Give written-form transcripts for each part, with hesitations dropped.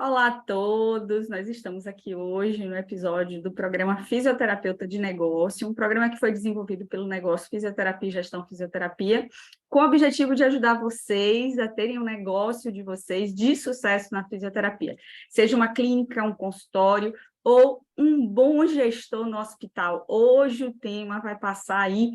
Olá a todos, nós estamos aqui hoje no episódio do programa Fisioterapeuta de Negócio, um programa que foi desenvolvido pelo Negócio Fisioterapia e Gestão Fisioterapia, com o objetivo de ajudar vocês a terem um negócio de vocês de sucesso na fisioterapia, seja uma clínica, um consultório ou um bom gestor no hospital. Hoje o tema vai passar aí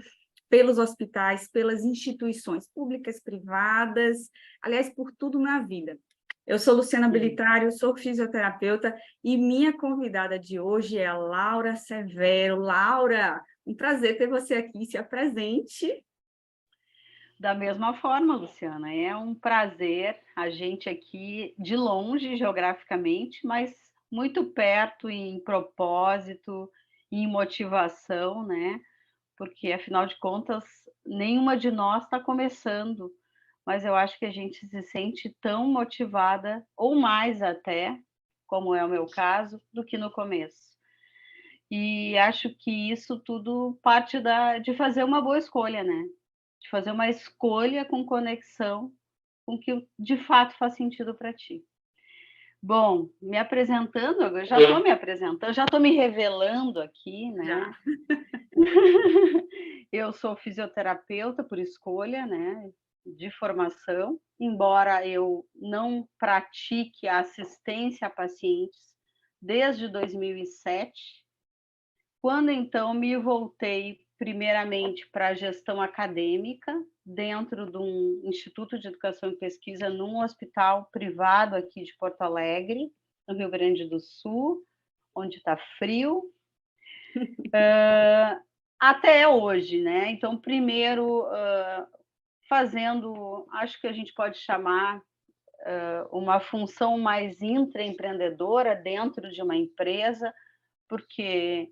pelos hospitais, pelas instituições públicas, privadas, aliás, por tudo na vida. Eu sou Luciana Bellitário, sou fisioterapeuta e minha convidada de hoje é a Laura Severo. Laura, um prazer ter você aqui, se apresente. Da mesma forma, Luciana, é um prazer a gente aqui de longe geograficamente, mas muito perto em propósito, em motivação, né? Porque afinal de contas, nenhuma de nós está começando, mas eu acho que a gente se sente tão motivada, ou mais até, como é o meu caso, do que no começo. E acho que isso tudo parte de fazer uma boa escolha, né? De fazer uma escolha com conexão com o que de fato faz sentido para ti. Bom, me apresentando, eu já estou me apresentando, já estou me revelando aqui, né? Já. Eu sou fisioterapeuta por escolha, né? De formação, embora eu não pratique a assistência a pacientes desde 2007, quando então me voltei primeiramente para a gestão acadêmica, dentro de um Instituto de Educação e Pesquisa, num hospital privado aqui de Porto Alegre, no Rio Grande do Sul, onde está frio, até hoje, né? Então, primeiro, fazendo, acho que a gente pode chamar uma função mais intraempreendedora dentro de uma empresa, porque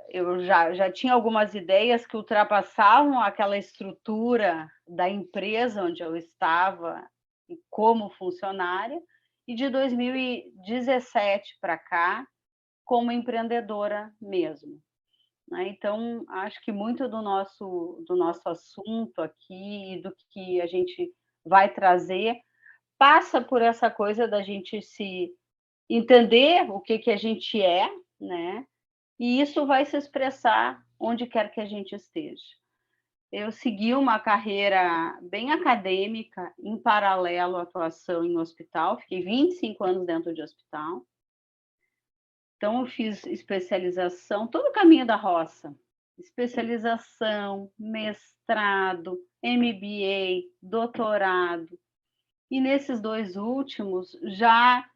eu já tinha algumas ideias que ultrapassavam aquela estrutura da empresa onde eu estava como funcionária, e de 2017 para cá, como empreendedora mesmo, né? Então, acho que muito do nosso assunto aqui e do que a gente vai trazer passa por essa coisa da gente se entender o que a gente é, né? E isso vai se expressar onde quer que a gente esteja. Eu segui uma carreira bem acadêmica, em paralelo à atuação em hospital, fiquei 25 anos dentro de hospital. Então, eu fiz especialização, todo o caminho da roça, especialização, mestrado, MBA, doutorado. E nesses dois últimos, já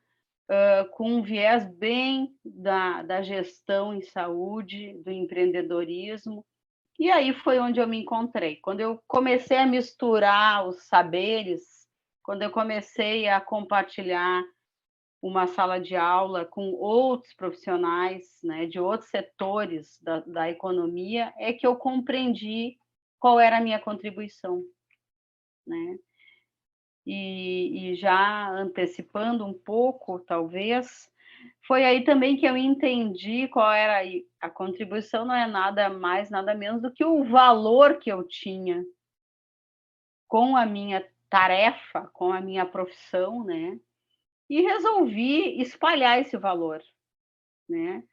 com um viés bem da gestão em saúde, do empreendedorismo. E aí foi onde eu me encontrei. Quando eu comecei a misturar os saberes, quando eu comecei a compartilhar uma sala de aula com outros profissionais, né, de outros setores da economia, é que eu compreendi qual era a minha contribuição, né? E já antecipando um pouco, talvez, foi aí também que eu entendi qual era a contribuição, não é nada mais, nada menos do que o valor que eu tinha com a minha tarefa, com a minha profissão, né? E resolvi espalhar esse valor, né?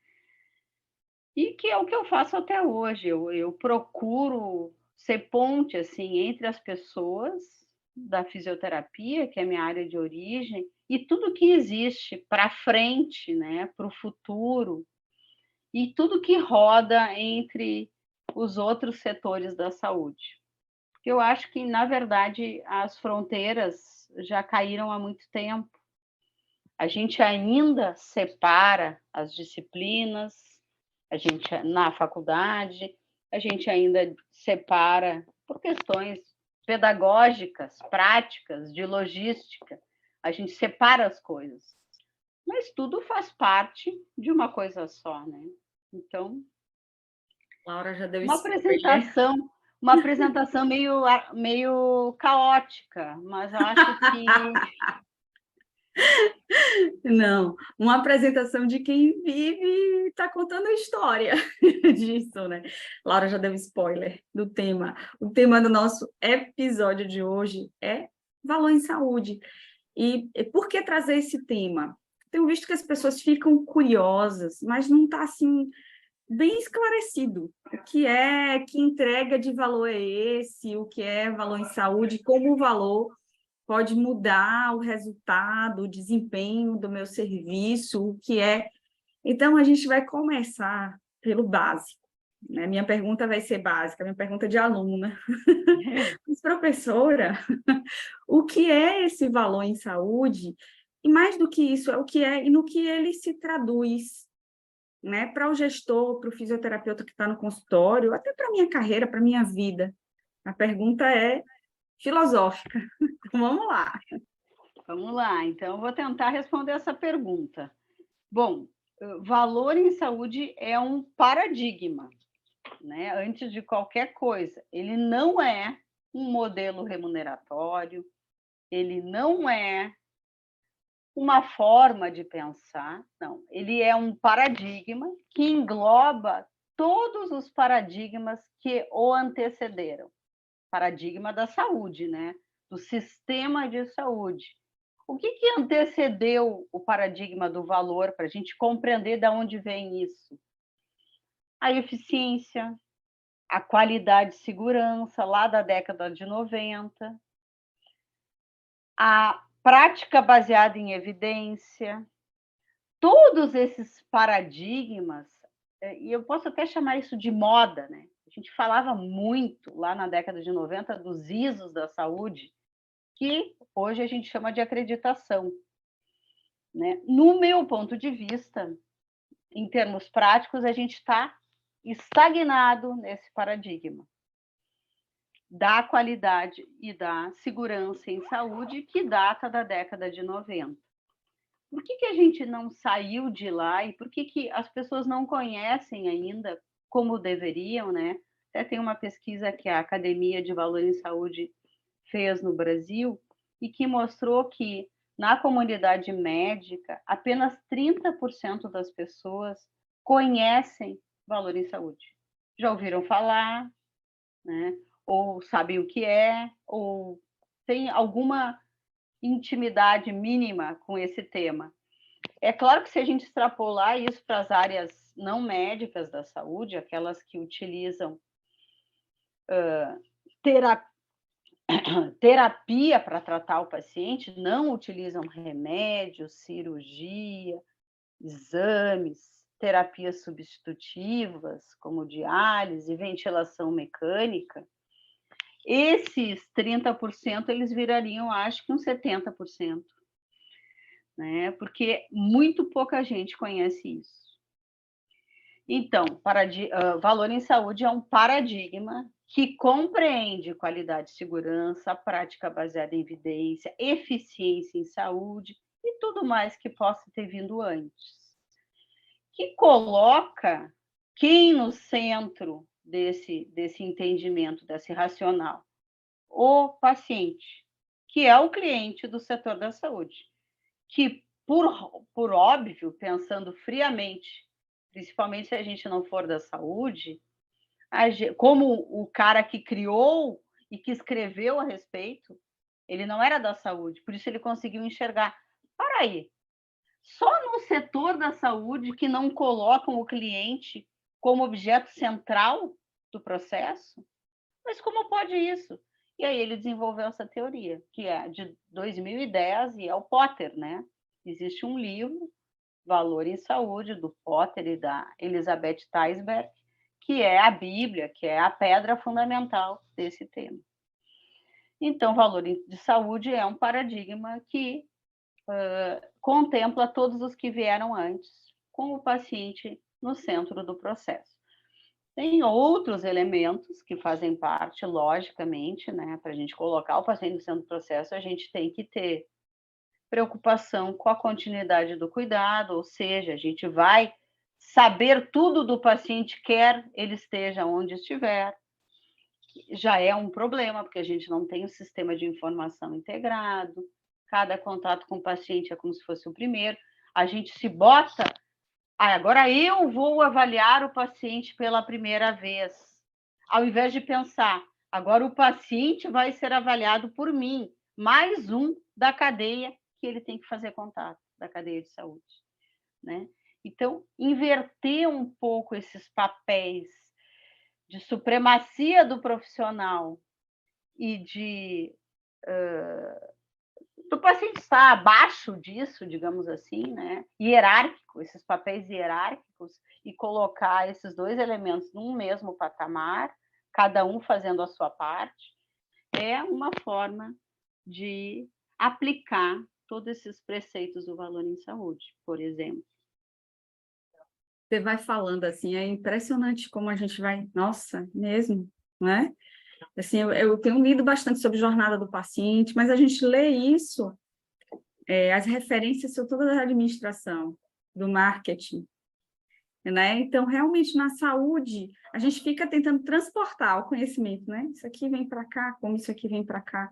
E que é o que eu faço até hoje. Eu procuro ser ponte assim entre as pessoas da fisioterapia, que é a minha área de origem, e tudo que existe para frente, né, para o futuro, e tudo que roda entre os outros setores da saúde. Porque eu acho que, na verdade, as fronteiras já caíram há muito tempo. A gente ainda separa as disciplinas, a gente na faculdade, a gente ainda separa por questões pedagógicas, práticas, de logística, a gente separa as coisas. Mas tudo faz parte de uma coisa só, né? Então, Laura já deu uma spoiler. apresentação, uma apresentação meio caótica, mas eu acho que Não, uma apresentação de quem vive e está contando a história disso, né? Laura já deu spoiler do tema. O tema do nosso episódio de hoje é valor em saúde. E por que trazer esse tema? Tenho visto que as pessoas ficam curiosas, mas não está assim bem esclarecido que entrega de valor é esse, o que é valor em saúde, como o valor pode mudar o resultado, o desempenho do meu serviço, o que é. Então, a gente vai começar pelo básico, né? Minha pergunta vai ser básica, minha pergunta de aluna. Mas, professora, o que é esse valor em saúde? E mais do que isso, é o que é e no que ele se traduz, né? Para o gestor, para o fisioterapeuta que está no consultório, até para a minha carreira, para a minha vida. A pergunta é filosófica. Então, vamos lá. Vamos lá, então eu vou tentar responder essa pergunta. Bom, valor em saúde é um paradigma, né? Antes de qualquer coisa. Ele não é um modelo remuneratório, ele não é uma forma de pensar, não. Ele é um paradigma que engloba todos os paradigmas que o antecederam. Paradigma da saúde, né? Do sistema de saúde. O que antecedeu o paradigma do valor para a gente compreender de onde vem isso? A eficiência, a qualidade e segurança, lá da década de 90, a prática baseada em evidência, todos esses paradigmas, e eu posso até chamar isso de moda, né? A gente falava muito lá na década de 90 dos ISOs da saúde, que hoje a gente chama de acreditação, né? No meu ponto de vista, em termos práticos, a gente está estagnado nesse paradigma da qualidade e da segurança em saúde que data da década de 90. Por que a gente não saiu de lá e por que as pessoas não conhecem ainda como deveriam, né? Até tem uma pesquisa que a Academia de Valor em Saúde fez no Brasil e que mostrou que na comunidade médica apenas 30% das pessoas conhecem valor em saúde. Já ouviram falar, né? Ou sabem o que é, ou tem alguma intimidade mínima com esse tema. É claro que se a gente extrapolar isso para as áreas não médicas da saúde, aquelas que utilizam terapia para tratar o paciente, não utilizam remédios, cirurgia, exames, terapias substitutivas, como diálise, ventilação mecânica, esses 30% eles virariam, acho que uns 70%, né? Porque muito pouca gente conhece isso. Então, valor em saúde é um paradigma que compreende qualidade e segurança, prática baseada em evidência, eficiência em saúde e tudo mais que possa ter vindo antes. Que coloca quem no centro desse entendimento, desse racional? O paciente, que é o cliente do setor da saúde, que, por óbvio, pensando friamente, principalmente se a gente não for da saúde, como o cara que criou e que escreveu a respeito, ele não era da saúde, por isso ele conseguiu enxergar. Para aí, só no setor da saúde que não colocam o cliente como objeto central do processo? Mas como pode isso? E aí ele desenvolveu essa teoria, que é de 2010 e é o Potter, né? Existe um livro, Valor em Saúde, do Potter e da Elizabeth Teisberg, que é a Bíblia, que é a pedra fundamental desse tema. Então, valor de saúde é um paradigma que contempla todos os que vieram antes, com o paciente no centro do processo. Tem outros elementos que fazem parte, logicamente, né? Para a gente colocar o paciente no centro do processo, a gente tem que ter preocupação com a continuidade do cuidado, ou seja, a gente vai saber tudo do paciente, quer ele esteja onde estiver. Já é um problema, porque a gente não tem um sistema de informação integrado, cada contato com o paciente é como se fosse o primeiro, a gente se bota, agora eu vou avaliar o paciente pela primeira vez, ao invés de pensar, agora o paciente vai ser avaliado por mim, mais um da cadeia que ele tem que fazer contato da cadeia de saúde, né? Então, inverter um pouco esses papéis de supremacia do profissional e do paciente estar abaixo disso, digamos assim, né? Hierárquico, esses papéis hierárquicos, e colocar esses dois elementos num mesmo patamar, cada um fazendo a sua parte, é uma forma de aplicar todos esses preceitos do valor em saúde, por exemplo. Você vai falando assim, é impressionante como a gente vai, nossa, mesmo, não é? Assim, eu tenho lido bastante sobre jornada do paciente, mas a gente lê isso, as referências são todas da administração, do marketing, né? Então, realmente, na saúde, a gente fica tentando transportar o conhecimento, né? Isso aqui vem para cá, como isso aqui vem para cá.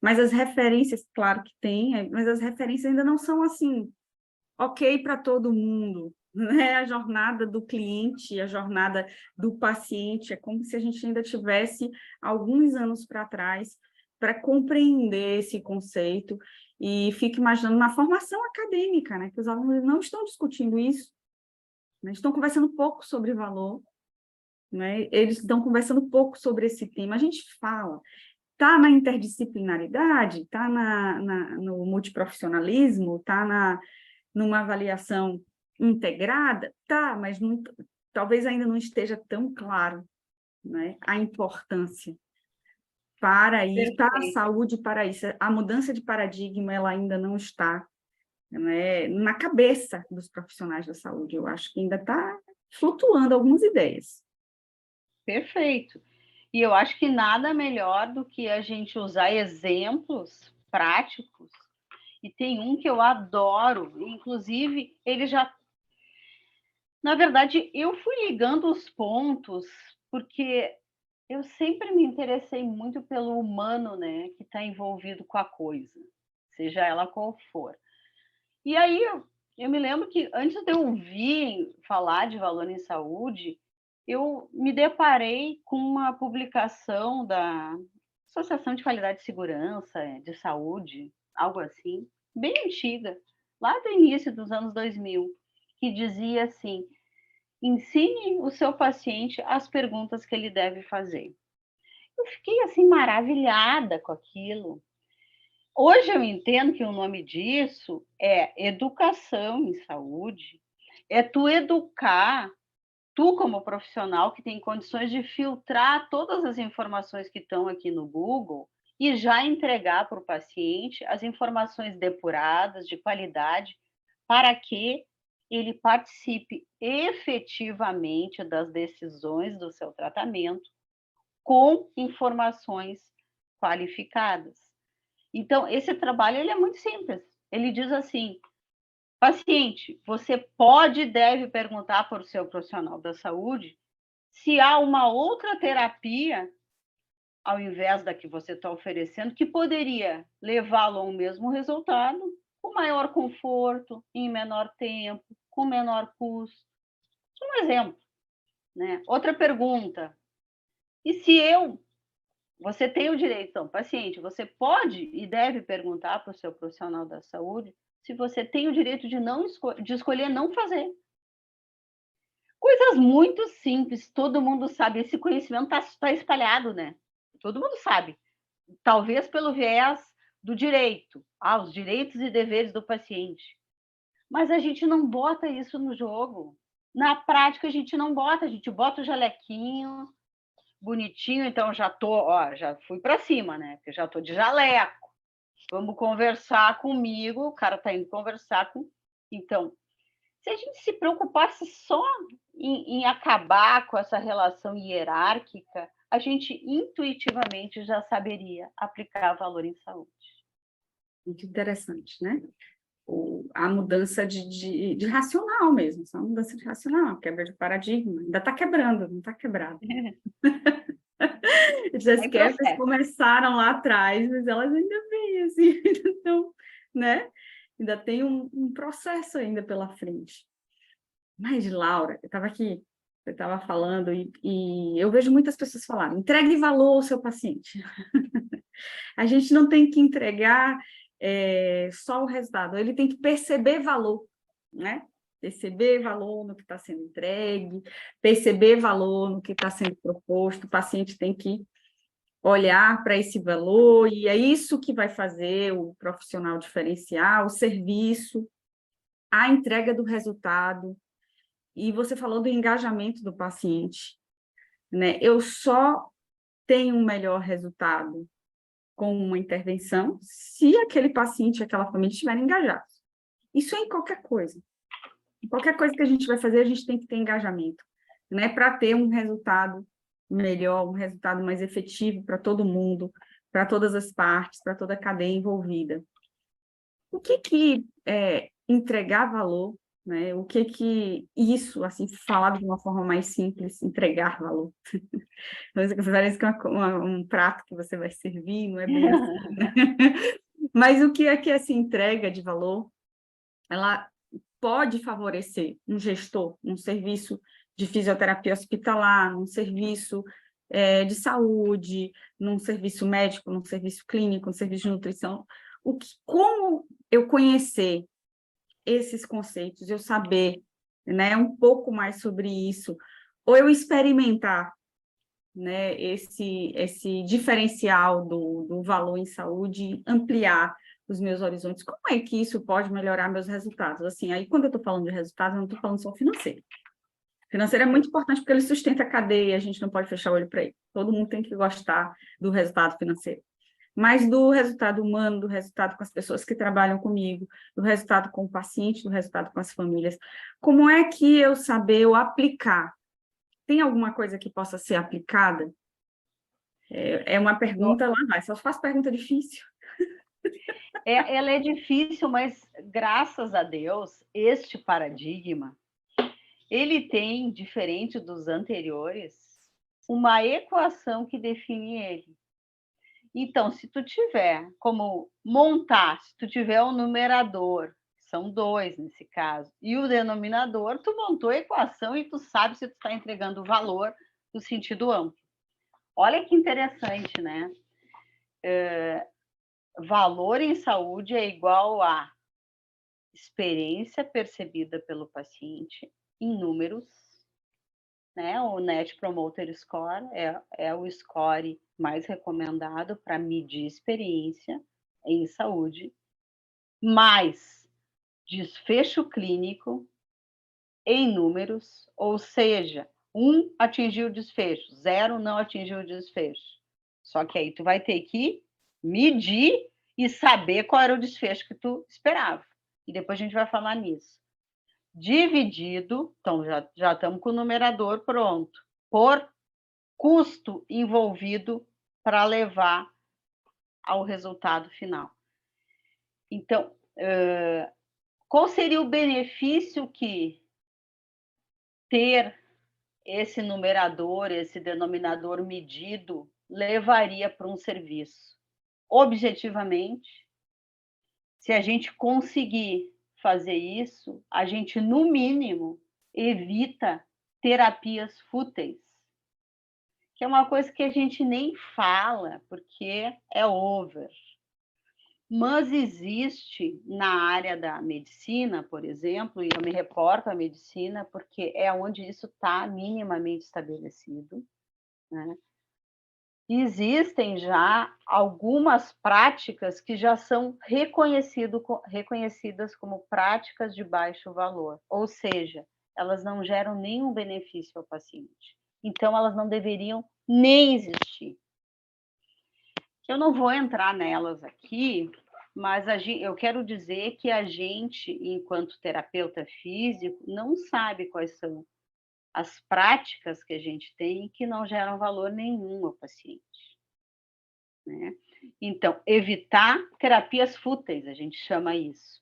Mas as referências, claro que tem, mas as referências ainda não são assim, ok para todo mundo, né? A jornada do cliente, a jornada do paciente, é como se a gente ainda tivesse alguns anos para trás para compreender esse conceito e fico imaginando na formação acadêmica, né? Que os alunos não estão discutindo isso, né? Estão conversando pouco sobre valor, né? Eles estão conversando pouco sobre esse tema. A gente fala, está na interdisciplinaridade, está no multiprofissionalismo, está numa avaliação integrada, tá, mas não, talvez ainda não esteja tão claro, né, a importância para isso, para a saúde, para isso. A mudança de paradigma, ela ainda não está, né, na cabeça dos profissionais da saúde. Eu acho que ainda está flutuando algumas ideias. Perfeito. E eu acho que nada melhor do que a gente usar exemplos práticos. E tem um que eu adoro, inclusive ele já... Na verdade, eu fui ligando os pontos, porque eu sempre me interessei muito pelo humano, né, que está envolvido com a coisa, seja ela qual for. E aí eu me lembro que antes de eu ouvir falar de valor em saúde, eu me deparei com uma publicação da Associação de Qualidade e Segurança de Saúde, algo assim, bem antiga, lá do início dos anos 2000, que dizia assim: ensine o seu paciente as perguntas que ele deve fazer. Eu fiquei assim maravilhada com aquilo. Hoje eu entendo que o nome disso é educação em saúde, é tu educar, tu como profissional que tem condições de filtrar todas as informações que estão aqui no Google e já entregar para o paciente as informações depuradas, de qualidade, para que ele participe efetivamente das decisões do seu tratamento com informações qualificadas. Então, esse trabalho ele é muito simples. Ele diz assim: paciente, você pode e deve perguntar para o seu profissional da saúde se há uma outra terapia, ao invés da que você está oferecendo, que poderia levá-lo ao mesmo resultado, com maior conforto, em menor tempo, com menor custo. Um exemplo, né? Outra pergunta: e se você tem o direito, então, paciente, você pode e deve perguntar para o seu profissional da saúde se você tem o direito de escolher não fazer. Coisas muito simples, todo mundo sabe, esse conhecimento está espalhado, né? Todo mundo sabe. Talvez pelo viés do direito, os direitos e deveres do paciente. Mas a gente não bota isso no jogo. Na prática, a gente não bota, a gente bota o jalequinho bonitinho, então já fui para cima, né? Porque já tô de jaleco. Vamos conversar comigo, o cara tá indo conversar com... Então, se a gente se preocupasse só em acabar com essa relação hierárquica, a gente intuitivamente já saberia aplicar valor em saúde. Muito interessante, né? A mudança de racional mesmo, só uma mudança de racional, quebra de paradigma. Ainda está quebrando, não está quebrado. As quebras começaram lá atrás, mas elas ainda vêm, assim, então, né? Ainda tem um processo ainda pela frente. Mas, Laura, eu estava aqui, você estava falando, e eu vejo muitas pessoas falarem, entregue valor ao seu paciente. A gente não tem que entregar só o resultado, ele tem que perceber valor, né? Perceber valor no que está sendo entregue, perceber valor no que está sendo proposto, o paciente tem que olhar para esse valor, e é isso que vai fazer o profissional diferenciar, o serviço, a entrega do resultado. E você falou do engajamento do paciente, né? Eu só tenho um melhor resultado com uma intervenção se aquele paciente, aquela família estiverem engajados. Isso é em qualquer coisa. Em qualquer coisa que a gente vai fazer, a gente tem que ter engajamento, né? Para ter um resultado melhor, um resultado mais efetivo para todo mundo, para todas as partes, para toda a cadeia envolvida. O que entregar valor, né? O que isso, assim, falado de uma forma mais simples, entregar valor. Parece que é um prato que você vai servir, não é bem assim, né? Mas o que é que essa entrega de valor, ela pode favorecer um gestor, um serviço de fisioterapia hospitalar, um serviço de saúde, num serviço médico, num serviço clínico, num serviço de nutrição. Como eu conhecer esses conceitos, eu saber, né, um pouco mais sobre isso, ou eu experimentar, né, esse diferencial do valor em saúde, ampliar os meus horizontes. Como é que isso pode melhorar meus resultados? Assim, aí quando eu estou falando de resultados, eu não estou falando só financeiro. Financeiro é muito importante porque ele sustenta a cadeia, a gente não pode fechar o olho para ele. Todo mundo tem que gostar do resultado financeiro. Mas do resultado humano, do resultado com as pessoas que trabalham comigo, do resultado com o paciente, do resultado com as famílias. Como é que eu saber ou aplicar? Tem alguma coisa que possa ser aplicada? É uma pergunta, lá vai, só faço pergunta difícil. Ela é difícil, mas graças a Deus, este paradigma, ele tem, diferente dos anteriores, uma equação que define ele. Então, se tu tiver como montar, se tu tiver um numerador, são 2 nesse caso, e o denominador, tu montou a equação e tu sabe se tu está entregando valor no sentido amplo. Olha que interessante, né? Valor em saúde é igual a experiência percebida pelo paciente em números, né? O Net Promoter Score é o score mais recomendado para medir experiência em saúde, mais desfecho clínico em números, ou seja, 1 atingiu o desfecho, 0 não atingiu o desfecho. Só que aí tu vai ter que medir e saber qual era o desfecho que tu esperava. E depois a gente vai falar nisso. Dividido, então já estamos com o numerador pronto, por custo envolvido para levar ao resultado final. Então, qual seria o benefício que ter esse numerador, esse denominador medido, levaria para um serviço? Objetivamente, se a gente conseguir fazer isso, a gente, no mínimo, evita terapias fúteis, que é uma coisa que a gente nem fala, porque é over. Mas existe na área da medicina, por exemplo, e eu me reporto à medicina porque é onde isso está minimamente estabelecido, né? Existem já algumas práticas que já são reconhecidas como práticas de baixo valor, ou seja, elas não geram nenhum benefício ao paciente. Então, elas não deveriam nem existir. Eu não vou entrar nelas aqui, mas eu quero dizer que a gente, enquanto terapeuta físico, não sabe quais são as práticas que a gente tem que não geram valor nenhum ao paciente, né? Então, evitar terapias fúteis, a gente chama isso.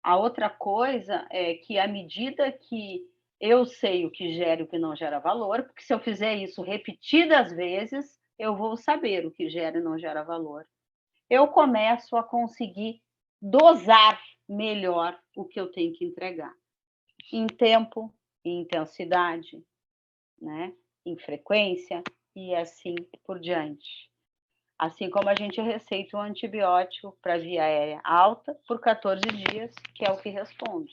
A outra coisa é que, à medida que eu sei o que gera e o que não gera valor, porque se eu fizer isso repetidas vezes, eu vou saber o que gera e não gera valor. Eu começo a conseguir dosar melhor o que eu tenho que entregar, em tempo, em intensidade, né? Em frequência e assim por diante. Assim como a gente receita um antibiótico para via aérea alta por 14 dias, que é o que responde.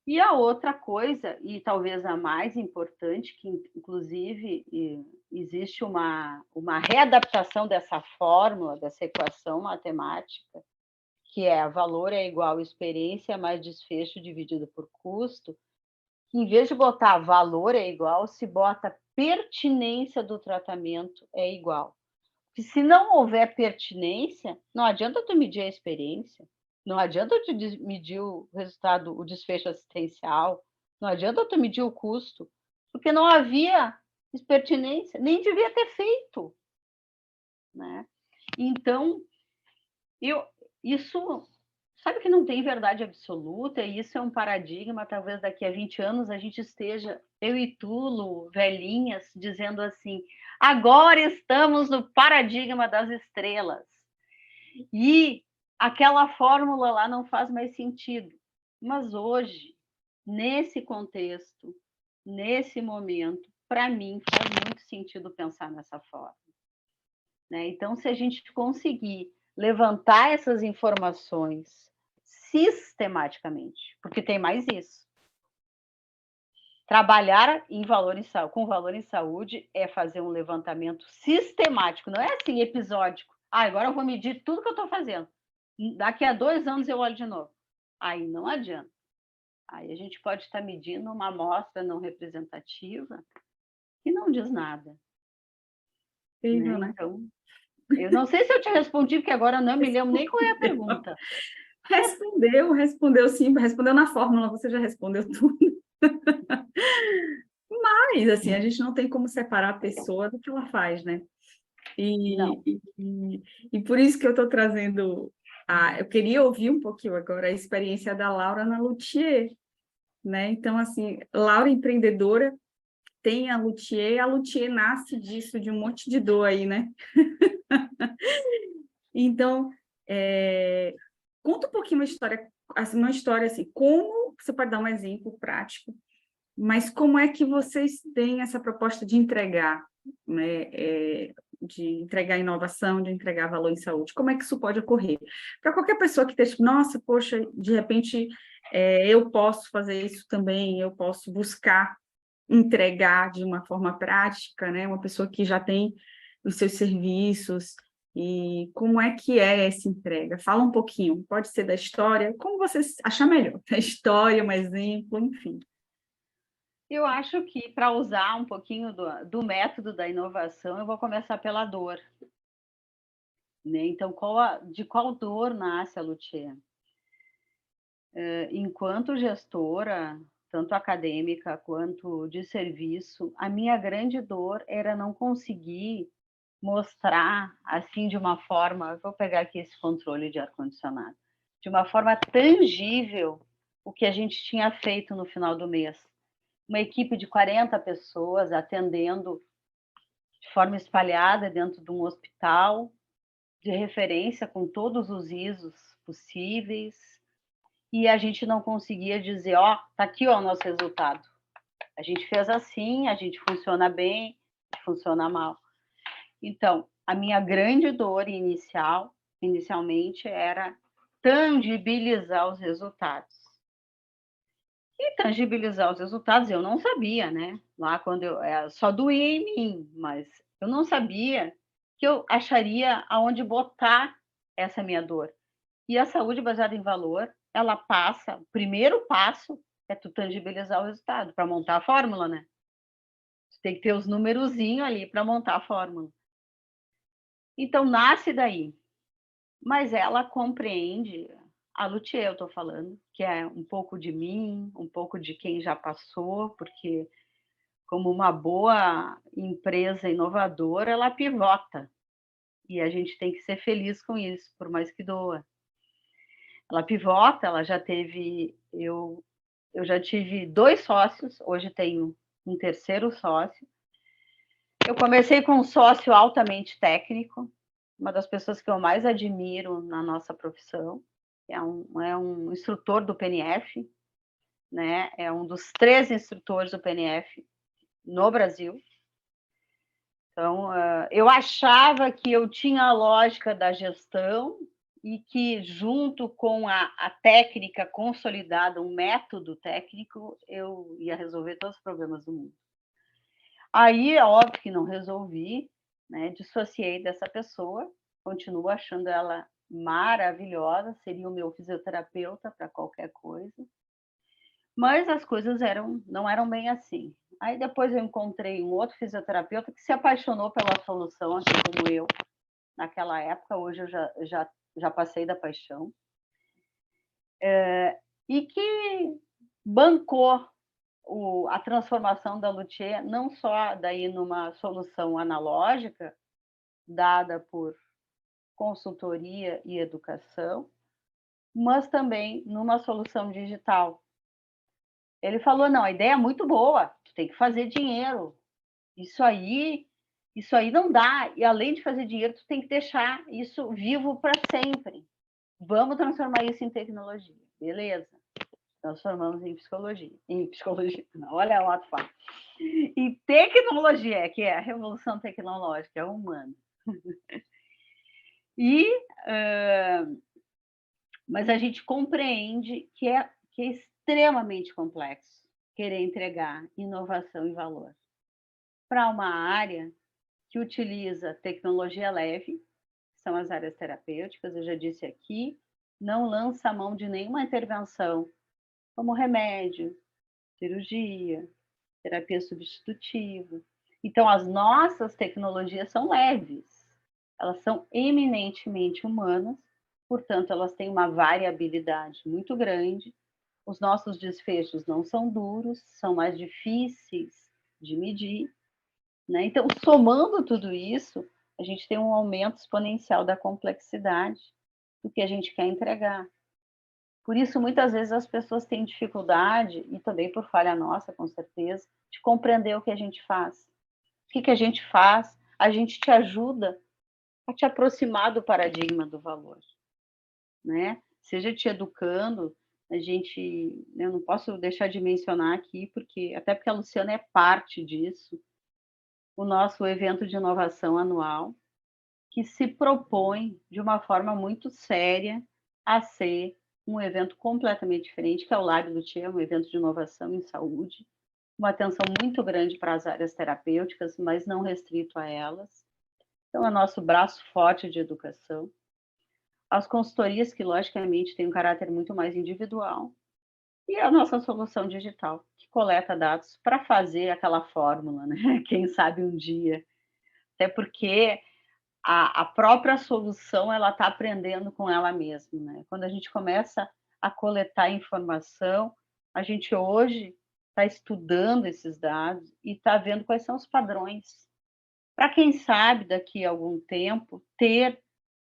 E a outra coisa, e talvez a mais importante, que inclusive existe uma readaptação dessa fórmula, dessa equação matemática, que é valor é igual a experiência mais desfecho dividido por custo, que em vez de botar valor é igual, se bota pertinência do tratamento é igual. Porque se não houver pertinência, não adianta tu medir a experiência, não adianta tu medir o resultado, o desfecho assistencial, não adianta tu medir o custo, porque não havia pertinência, nem devia ter feito, né? Então, isso, sabe que não tem verdade absoluta, e isso é um paradigma, talvez daqui a 20 anos a gente esteja, eu e tu, Lu, velhinhas, dizendo assim, agora estamos no paradigma das estrelas. E aquela fórmula lá não faz mais sentido. Mas hoje, nesse contexto, nesse momento, para mim faz muito sentido pensar nessa forma, né? Então, se a gente conseguir levantar essas informações sistematicamente, porque tem mais isso. Trabalhar com valor em saúde é fazer um levantamento sistemático, não é assim episódico. Agora eu vou medir tudo que eu estou fazendo. Daqui a 2 anos eu olho de novo. Aí não adianta. Aí a gente pode estar medindo uma amostra não representativa que não diz nada. Incrível, né? Então, eu não sei se eu te respondi, porque agora eu não me lembro nem qual é a pergunta. Respondeu sim, respondeu na fórmula, você já respondeu tudo. Mas, assim, a gente não tem como separar a pessoa do que ela faz, né? E por isso que eu estou trazendo... eu queria ouvir um pouquinho agora a experiência da Laura na Luthier, né? Então, assim, Laura empreendedora, tem a Luthier nasce disso, de um monte de dor aí, né? Então, conta um pouquinho uma história assim, como, você pode dar um exemplo prático, mas como é que vocês têm essa proposta de entregar, né? De entregar inovação, de entregar valor em saúde? Como é que isso pode ocorrer? Para qualquer pessoa que esteja, nossa, poxa, de repente eu posso fazer isso também, eu posso buscar entregar de uma forma prática, né? Uma pessoa que já tem os seus serviços, e como é que é essa entrega? Fala um pouquinho, pode ser da história, como você achar melhor, da história, um exemplo, enfim. Eu acho que, para usar um pouquinho do método da inovação, eu vou começar pela dor, né? Então, de qual dor nasce a Luthier? Enquanto gestora, tanto acadêmica quanto de serviço, a minha grande dor era não conseguir mostrar, assim, de uma forma... Vou pegar aqui esse controle de ar-condicionado. De uma forma tangível, o que a gente tinha feito no final do mês. Uma equipe de 40 pessoas atendendo de forma espalhada dentro de um hospital de referência com todos os ISOs possíveis, e a gente não conseguia dizer, tá aqui o nosso resultado. A gente fez assim, a gente funciona bem, funciona mal. Então, a minha grande dor inicialmente, era tangibilizar os resultados. E tangibilizar os resultados eu não sabia, né? Lá quando só doía em mim, mas eu não sabia que eu acharia aonde botar essa minha dor. E a saúde baseada em valor, ela passa, o primeiro passo é tu tangibilizar o resultado, para montar a fórmula, né? Tu tem que ter os numerozinhos ali para montar a fórmula. Então, nasce daí. Mas ela compreende, a Luthier eu estou falando, que é um pouco de mim, um pouco de quem já passou, porque como uma boa empresa inovadora, ela pivota. E a gente tem que ser feliz com isso, por mais que doa. Ela pivota, ela já teve... Eu já tive 2 sócios, hoje tenho um terceiro sócio. Eu comecei com um sócio altamente técnico, uma das pessoas que eu mais admiro na nossa profissão. É um instrutor do PNF, né? É um dos 3 instrutores do PNF no Brasil. Então, eu achava que eu tinha a lógica da gestão e que, junto com a técnica consolidada, um método técnico, eu ia resolver todos os problemas do mundo. Aí, é óbvio que não resolvi, né? Dissociei dessa pessoa, continuo achando ela maravilhosa, seria o meu fisioterapeuta para qualquer coisa, mas as coisas não eram bem assim. Aí depois eu encontrei um outro fisioterapeuta que se apaixonou pela solução, assim como eu, naquela época. Hoje eu já passei da paixão. E que bancou a transformação da Luthier, não só daí numa solução analógica, dada por consultoria e educação, mas também numa solução digital. Ele falou, não, a ideia é muito boa, tu tem que fazer dinheiro. Isso aí não dá. E além de fazer dinheiro, tu tem que deixar isso vivo para sempre. Vamos transformar isso em tecnologia. Beleza. Transformamos em psicologia. Não, olha lá, tu fala. Em tecnologia, que é a revolução tecnológica, é humana. Mas a gente compreende que é extremamente complexo querer entregar inovação e valor para uma área que utiliza tecnologia leve, são as áreas terapêuticas, eu já disse aqui, não lança a mão de nenhuma intervenção, como remédio, cirurgia, terapia substitutiva. Então, as nossas tecnologias são leves, elas são eminentemente humanas, portanto, elas têm uma variabilidade muito grande. Os nossos desfechos não são duros, são mais difíceis de medir, né? Então, somando tudo isso, a gente tem um aumento exponencial da complexidade do que a gente quer entregar. Por isso, muitas vezes, as pessoas têm dificuldade, e também por falha nossa, com certeza, de compreender o que a gente faz. O que a gente faz? A gente te ajuda a te aproximar do paradigma do valor, né? Seja te educando, eu não posso deixar de mencionar aqui, até porque a Luciana é parte disso, o nosso evento de inovação anual, que se propõe de uma forma muito séria a ser um evento completamente diferente, que é o Lab Luthier, um evento de inovação em saúde, uma atenção muito grande para as áreas terapêuticas, mas não restrito a elas. Então, é nosso braço forte de educação. As consultorias, que logicamente têm um caráter muito mais individual, e a nossa solução digital, que coleta dados para fazer aquela fórmula, né? Quem sabe um dia. Até porque a própria solução ela está aprendendo com ela mesma, né? Quando a gente começa a coletar informação, a gente hoje está estudando esses dados e está vendo quais são os padrões. Para quem sabe, daqui a algum tempo, ter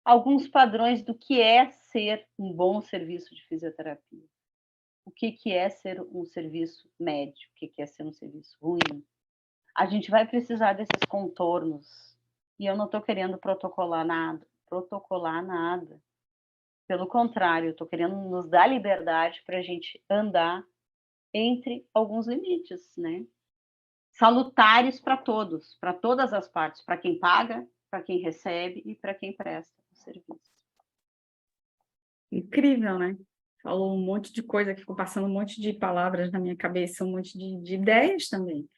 alguns padrões do que é ser um bom serviço de fisioterapia. O que é ser um serviço médio, o que é ser um serviço ruim. A gente vai precisar desses contornos. E eu não estou querendo protocolar nada. Pelo contrário, eu estou querendo nos dar liberdade para a gente andar entre alguns limites, né? Salutares para todos, para todas as partes, para quem paga, para quem recebe e para quem presta o serviço. Incrível, né? Falou um monte de coisa, que ficou passando um monte de palavras na minha cabeça, um monte de ideias também.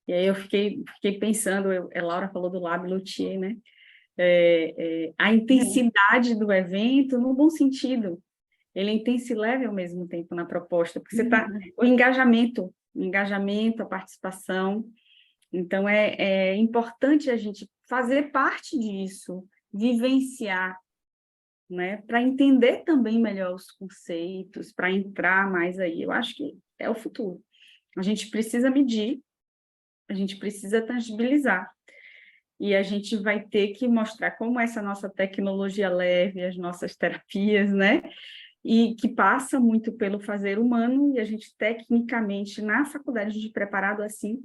E aí eu fiquei pensando, a Laura falou do Lab Luthier, né? A intensidade do evento, no bom sentido. Ele é intenso e leve ao mesmo tempo na proposta, porque você está... O engajamento, a participação. Então, é importante a gente fazer parte disso, vivenciar, né? Para entender também melhor os conceitos, para entrar mais aí. Eu acho que é o futuro. A gente precisa medir, a gente precisa tangibilizar. E a gente vai ter que mostrar como essa nossa tecnologia leve, as nossas terapias, né? E que passa muito pelo fazer humano, e a gente tecnicamente, na faculdade, de preparado assim,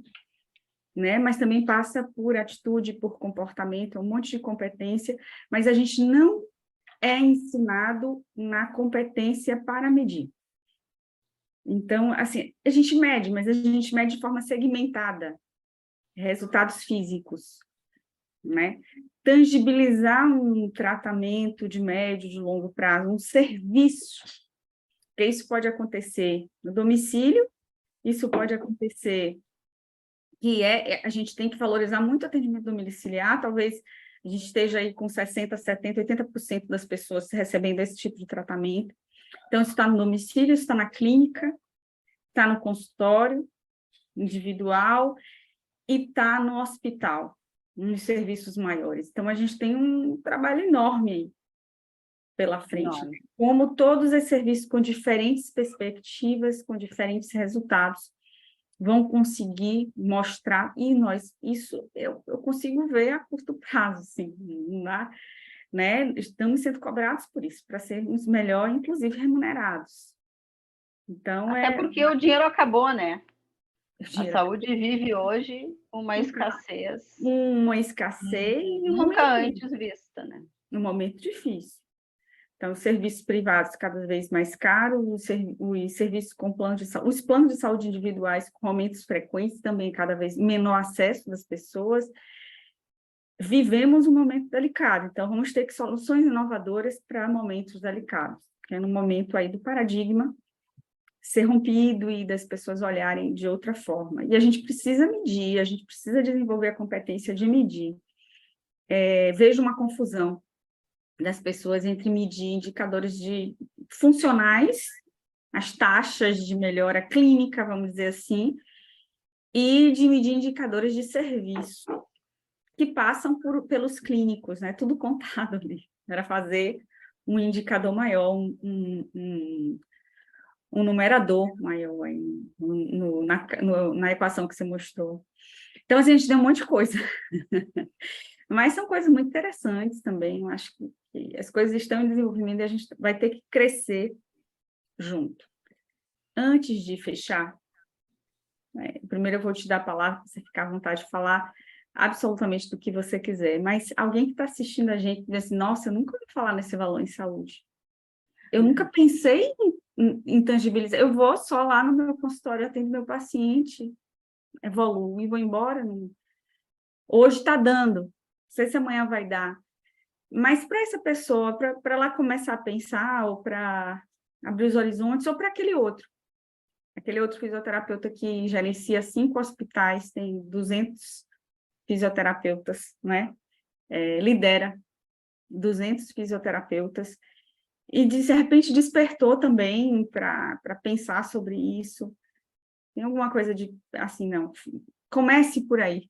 né? Mas também passa por atitude, por comportamento, um monte de competência, mas a gente não é ensinado na competência para medir. Então, assim, a gente mede, mas a gente mede de forma segmentada, resultados físicos. né? Tangibilizar um tratamento de médio, de longo prazo, um serviço, porque isso pode acontecer no domicílio, isso pode acontecer, a gente tem que valorizar muito o atendimento domiciliar, talvez a gente esteja aí com 60%, 70%, 80% das pessoas recebendo esse tipo de tratamento. Então, isso está no domicílio, isso está na clínica, está no consultório individual e está no hospital, nos serviços maiores. Então, a gente tem um trabalho enorme aí pela frente. Enorme. Como todos esses serviços com diferentes perspectivas, com diferentes resultados, vão conseguir mostrar, e isso eu consigo ver a curto prazo, assim, né? Estamos sendo cobrados por isso, para sermos melhor, inclusive remunerados. Então, Até porque o dinheiro acabou, né? A saúde vive hoje uma escassez. Uma escassez e nunca antes vista, né? Um momento difícil. Então, os serviços privados cada vez mais caros, os serviços com plano de saúde, os planos de saúde individuais com aumentos frequentes, também cada vez menor acesso das pessoas. Vivemos um momento delicado, então vamos ter que soluções inovadoras para momentos delicados, que é no momento aí do paradigma ser rompido e das pessoas olharem de outra forma. E a gente precisa medir, a gente precisa desenvolver a competência de medir. Vejo uma confusão das pessoas entre medir indicadores funcionais, as taxas de melhora clínica, vamos dizer assim, e de medir indicadores de serviço, que passam pelos clínicos, né? Tudo contado ali, para fazer um indicador maior, um numerador maior aí na equação que você mostrou. Então, assim, a gente tem um monte de coisa. Mas são coisas muito interessantes também. Eu acho que as coisas estão em desenvolvimento e a gente vai ter que crescer junto. Antes de fechar, primeiro eu vou te dar a palavra para você ficar à vontade de falar absolutamente do que você quiser, mas alguém que está assistindo a gente diz assim, nossa, eu nunca ouvi falar nesse valor em saúde. Eu nunca pensei em tangibilizar. Eu vou só lá no meu consultório, atendo meu paciente, evoluo e vou embora. Hoje está dando, não sei se amanhã vai dar. Mas para essa pessoa, para ela começar a pensar, ou para abrir os horizontes, ou para aquele outro fisioterapeuta que gerencia 5 hospitais, tem 200 fisioterapeutas, né? Lidera 200 fisioterapeutas, e de repente despertou também para pensar sobre isso. Tem alguma coisa de, assim, não, comece por aí,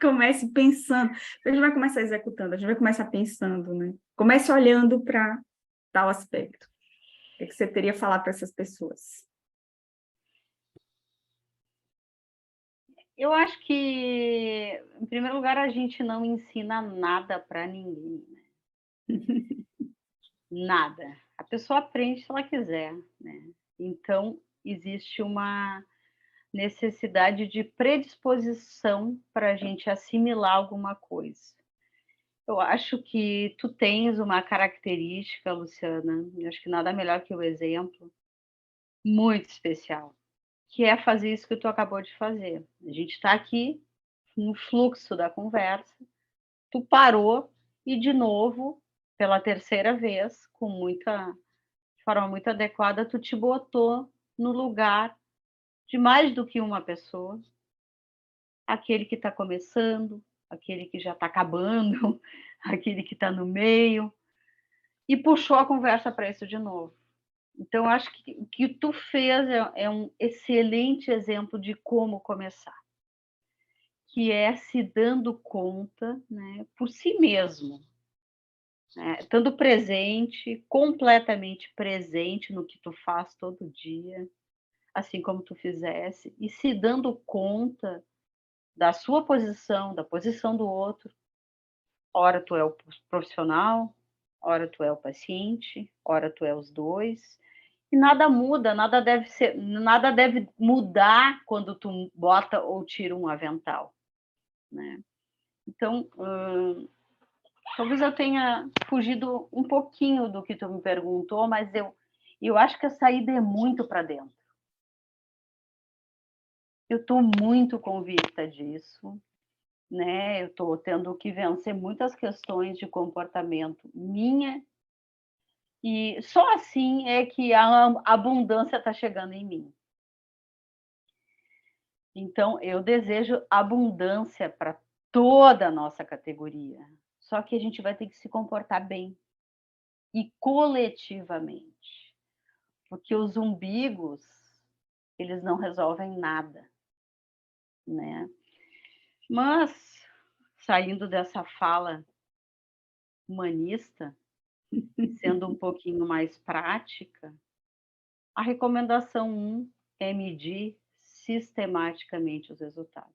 comece pensando, a gente vai começar executando, a gente vai começar pensando, né? Comece olhando para tal aspecto. O que você teria a falar para essas pessoas? Eu acho que, em primeiro lugar, a gente não ensina nada para ninguém, né? Nada. A pessoa aprende se ela quiser, né? Então, existe uma necessidade de predisposição para a gente assimilar alguma coisa. Eu acho que tu tens uma característica, Luciana, eu acho que nada melhor que o exemplo, muito especial, que é fazer isso que tu acabou de fazer. A gente está aqui no fluxo da conversa, tu parou e, de novo, pela terceira vez, de forma muito adequada, tu te botou no lugar de mais do que uma pessoa, aquele que está começando, aquele que já está acabando, aquele que está no meio, e puxou a conversa para isso de novo. Então, acho que o que tu fez é um excelente exemplo de como começar, que é se dando conta, né, por si mesmo, né, estando presente, completamente presente no que tu faz todo dia, assim como tu fizesse, e se dando conta da sua posição, da posição do outro. Ora tu é o profissional, ora tu é o paciente, ora tu é os dois. E nada muda, nada deve mudar quando tu bota ou tira um avental, né? Então, talvez eu tenha fugido um pouquinho do que tu me perguntou, mas eu acho que a saída é muito para dentro. Eu estou muito convicta disso. né? Eu estou tendo que vencer muitas questões de comportamento minha, e só assim é que a abundância está chegando em mim. Então, eu desejo abundância para toda a nossa categoria. Só que a gente vai ter que se comportar bem e coletivamente, porque os umbigos, eles não resolvem nada, né? Mas, saindo dessa fala humanista e sendo um pouquinho mais prática, a recomendação 1 é medir sistematicamente os resultados.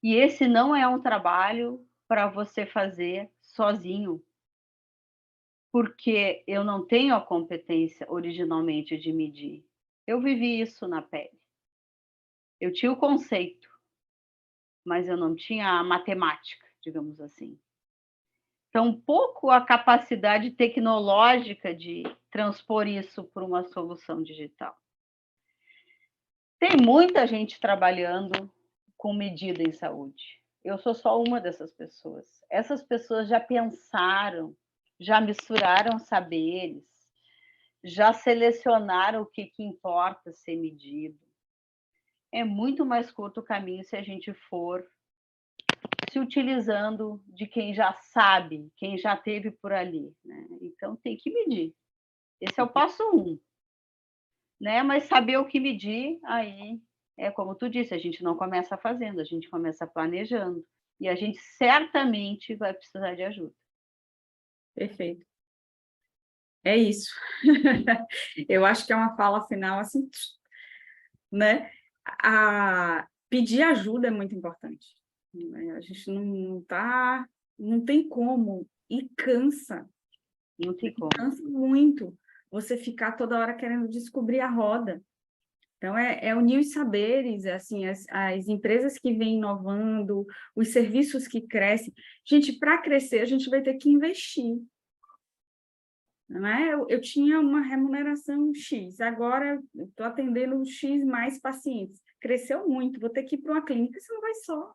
E esse não é um trabalho para você fazer sozinho, porque eu não tenho a competência originalmente de medir. Eu vivi isso na pele. Eu tinha o conceito, mas eu não tinha a matemática, digamos assim. Tampouco a capacidade tecnológica de transpor isso para uma solução digital. Tem muita gente trabalhando com medida em saúde. Eu sou só uma dessas pessoas. Essas pessoas já pensaram, já misturaram saberes, já selecionaram o que importa ser medido. É muito mais curto o caminho se a gente for se utilizando de quem já sabe, quem já teve por ali, né? Então tem que medir. Esse é o passo 1, né? Mas saber o que medir, aí é como tu disse, a gente não começa fazendo, a gente começa planejando. E a gente certamente vai precisar de ajuda. Perfeito. É isso. Eu acho que é uma fala final assim, né? Pedir ajuda é muito importante, né? A gente não tem como, e cansa. Não tem como. Cansa muito você ficar toda hora querendo descobrir a roda. Então, unir os saberes, assim, as empresas que vêm inovando, os serviços que crescem. Gente, para crescer, a gente vai ter que investir. Não é? Eu tinha uma remuneração X, agora estou atendendo X mais pacientes. Cresceu muito, vou ter que ir para uma clínica, você não vai só.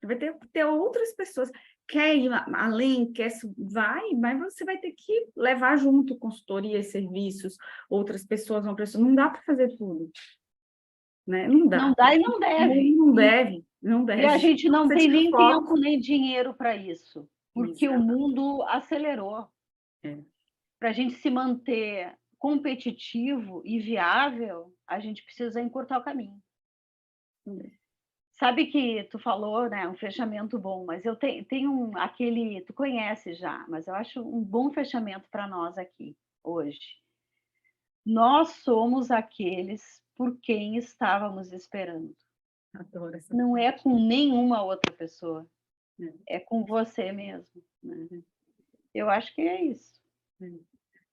Você vai ter outras pessoas. Quer ir além, vai, mas você vai ter que levar junto consultorias, serviços, outras pessoas vão precisar. Não dá para fazer tudo. Né? Não dá. Não dá e não deve. Não deve. E a gente não tem nem foco. tempo nem dinheiro para isso, porque o mundo acelerou. Para a gente se manter competitivo e viável, a gente precisa encurtar o caminho. Sabe que tu falou, né, um fechamento bom, mas eu tenho aquele, tu conhece já, mas eu acho um bom fechamento para nós aqui, hoje. Nós somos aqueles por quem estávamos esperando. Adoro essa Não é com nenhuma outra pessoa, é com você mesmo, né? Eu acho que é isso.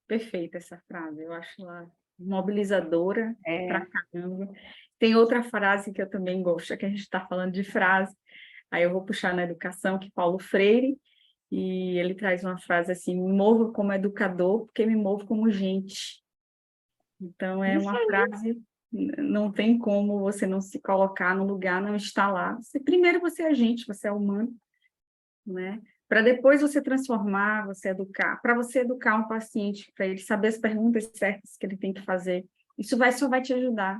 Perfeita essa frase, eu acho ela mobilizadora pra caramba. Tem outra frase que eu também gosto, que a gente está falando de frase, aí eu vou puxar na educação, que Paulo Freire, e ele traz uma frase assim: me movo como educador, porque me movo como gente. Então, é uma frase, não tem como você não se colocar no lugar, não estar lá. Primeiro você é gente, você é humano, né? Para depois você transformar, você educar. Para você educar um paciente, para ele saber as perguntas certas que ele tem que fazer, isso só vai te ajudar.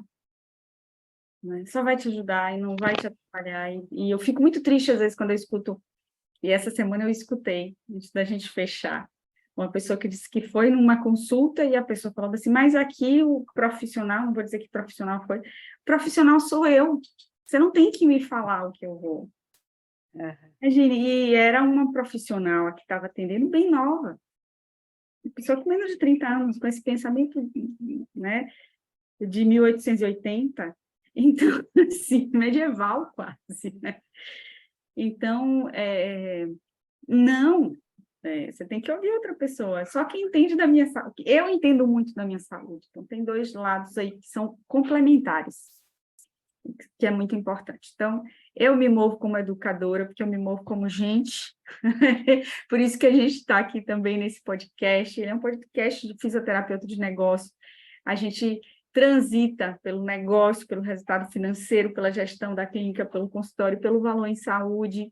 Né? Só vai te ajudar e não vai te atrapalhar. E eu fico muito triste, às vezes, quando eu escuto, e essa semana eu escutei, antes da gente fechar, uma pessoa que disse que foi numa consulta e a pessoa falou assim, mas aqui o profissional, não vou dizer que profissional foi, profissional sou eu, você não tem que me falar o que eu vou. E era uma profissional que estava atendendo bem nova, uma pessoa com menos de 30 anos, com esse pensamento, né, de 1880, então, assim, medieval quase, né? Então, não, você tem que ouvir outra pessoa, só quem entende da minha saúde. Eu entendo muito da minha saúde, então tem dois lados aí que são complementares, que é muito importante. Então, eu me movo como educadora, porque eu me movo como gente, por isso que a gente está aqui também nesse podcast. Ele é um podcast de fisioterapeuta de negócio. A gente transita pelo negócio, pelo resultado financeiro, pela gestão da clínica, pelo consultório, pelo valor em saúde,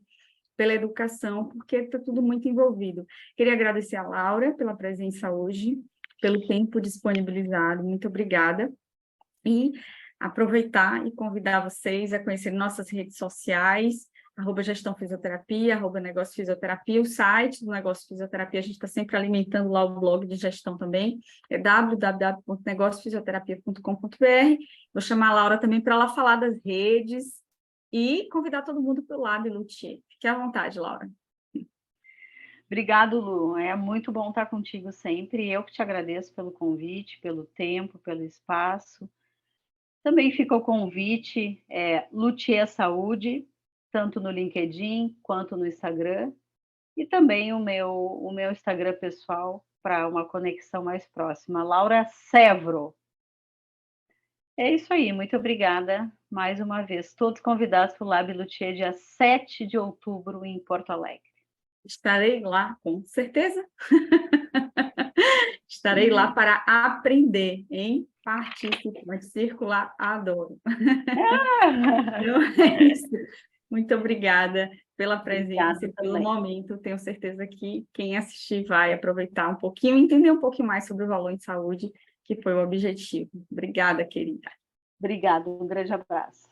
pela educação, porque está tudo muito envolvido. Queria agradecer a Laura pela presença hoje, pelo tempo disponibilizado, muito obrigada. E aproveitar e convidar vocês a conhecer nossas redes sociais, @gestão fisioterapia, @negócio fisioterapia, o site do Negócio Fisioterapia, a gente está sempre alimentando lá o blog de gestão também, é www.negociofisioterapia.com.br. Vou chamar a Laura também para ela falar das redes e convidar todo mundo para o Lab Luthier. Fique à vontade, Laura. Obrigado, Lu. É muito bom estar contigo sempre. Eu que te agradeço pelo convite, pelo tempo, pelo espaço. Também fica o convite, Luthier Saúde, tanto no LinkedIn quanto no Instagram, e também o meu Instagram pessoal para uma conexão mais próxima, Laura Sevro. É isso aí, muito obrigada mais uma vez. Todos convidados para o Lab Luthier, dia 7 de outubro, em Porto Alegre. Estarei lá, com certeza. Estarei lá para aprender, hein? Participante circular, adoro. Então, é isso. Muito obrigada pela presença e pelo momento. Tenho certeza que quem assistir vai aproveitar um pouquinho e entender um pouquinho mais sobre o valor em saúde, que foi o objetivo. Obrigada, querida. Obrigada, um grande abraço.